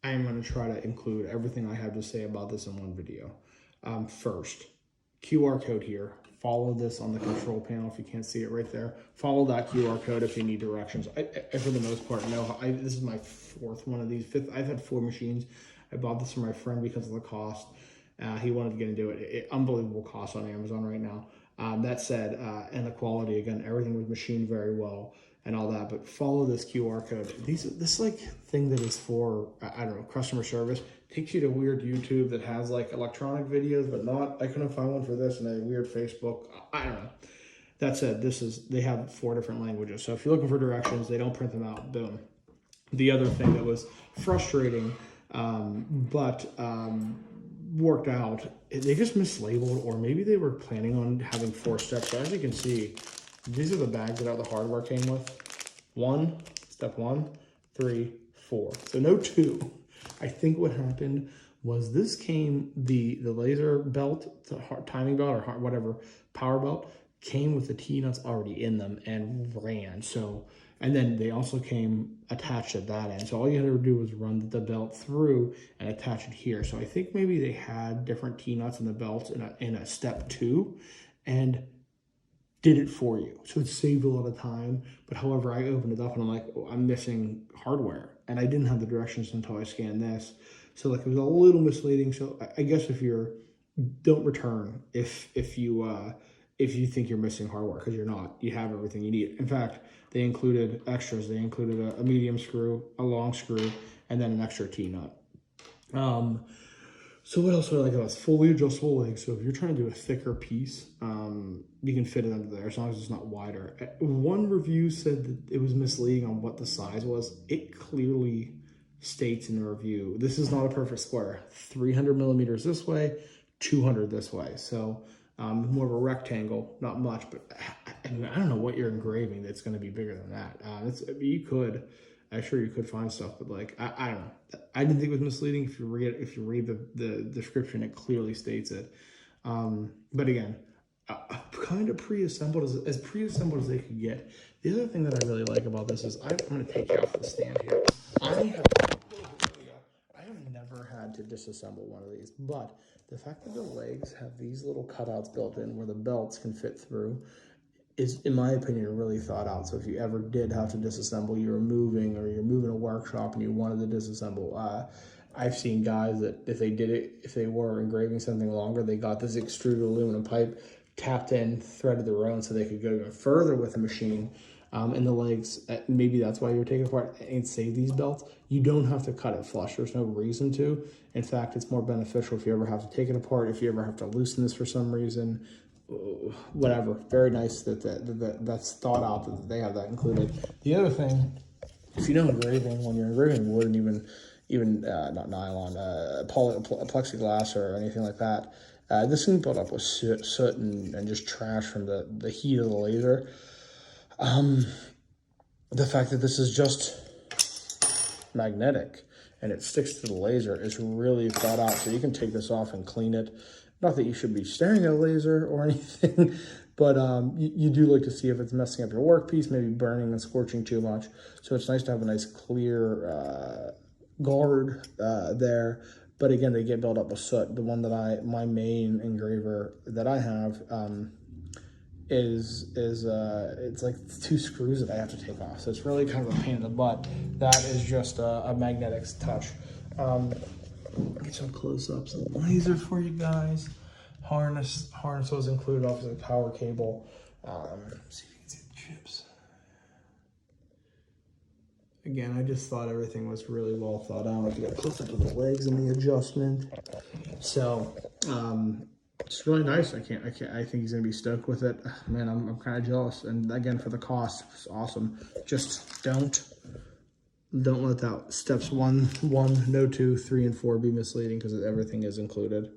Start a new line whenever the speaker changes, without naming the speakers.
I am going to try to include everything I have to say about this in one video. First, QR code here. Follow this on the control panel if you can't see it right there. Follow that QR code if you need directions. I for the most part, no. This is my fourth one of these. Fifth. I've had 4 machines. I bought this for my friend because of the cost. He wanted to get into it. Unbelievable cost on Amazon right now. That said, and the quality, again, everything was machined very well and all that, but follow this QR code. This like thing that is for, I don't know, customer service, takes you to weird YouTube that has like electronic videos, but not, I couldn't find one for this, and a weird Facebook, I don't know. That said, they have 4 different languages. So if you're looking for directions, they don't print them out, boom. The other thing that was frustrating, but worked out, they just mislabeled, or maybe they were planning on having 4 steps. So as you can see, these are the bags that all the hardware came with. Step 1, 3, 4. So no 2. I think what happened was this came, the laser belt, the timing belt, or whatever, power belt, came with the T-nuts already in them and ran. So, and then they also came attached at that end. So all you had to do was run the belt through and attach it here. So I think maybe they had different T-nuts in the belt in a step 2 and did it for you. So it saved a lot of time. But however, I opened it up and I'm like, oh, I'm missing hardware. And I didn't have the directions until I scanned this. So like it was a little misleading. So I guess don't return if you think you're missing hardware, because you're not. You have everything you need. In fact, they included extras. They included a medium screw, a long screw, and then an extra T-nut. So what else do I like about this? Fully adjustable legs. So if you're trying to do a thicker piece, you can fit it under there as long as it's not wider. One review said that it was misleading on what the size was. It clearly states in the review, this is not a perfect square. 300 millimeters this way, 200 this way. So more of a rectangle, not much, but I don't know what you're engraving that's going to be bigger than that. I'm sure you could find stuff, but like, I don't know. I didn't think it was misleading. If you read the description, it clearly states it. But again, kind of pre-assembled, as pre-assembled as they could get. The other thing that I really like about this is, I'm going to take you off the stand here. I have never had to disassemble one of these, but the fact that the legs have these little cutouts built in where the belts can fit through is, in my opinion, really thought out. So if you ever did have to disassemble, you're moving a workshop and you wanted to disassemble, I've seen guys that if they were engraving something longer, they got this extruded aluminum pipe, tapped in, threaded their own so they could go even further with the machine. And the legs, maybe that's why you would take it apart and save these belts. You don't have to cut it flush. There's no reason to. In fact, it's more beneficial if you ever have to take it apart, if you ever have to loosen this for some reason, whatever. Very nice that's thought out, that they have that included. The other thing, if you know engraving, when you're engraving wood and even not nylon, plexiglass or anything like that, this can build up with soot and just trash from the heat of the laser. The fact that this is just magnetic and it sticks to the laser is really thought out. So you can take this off and clean it. Not that you should be staring at a laser or anything, but you do like to see if it's messing up your workpiece, maybe burning and scorching too much. So it's nice to have a nice clear guard there. But again, they get built up with soot. The one that my main engraver that I have, it's like 2 screws that I have to take off. So it's really kind of a pain in the butt. That is just a magnetic touch. Get some close-ups of the laser for you guys. Harness was included, obviously power cable. See if you can see the chips. Again, I just thought everything was really well thought out. I get close up to the legs and the adjustment. So it's really nice. I think he's gonna be stoked with it. Man, I'm kind of jealous. And again, for the cost, it's awesome. Just don't let that steps one, no 2, 3, and 4 be misleading, because everything is included.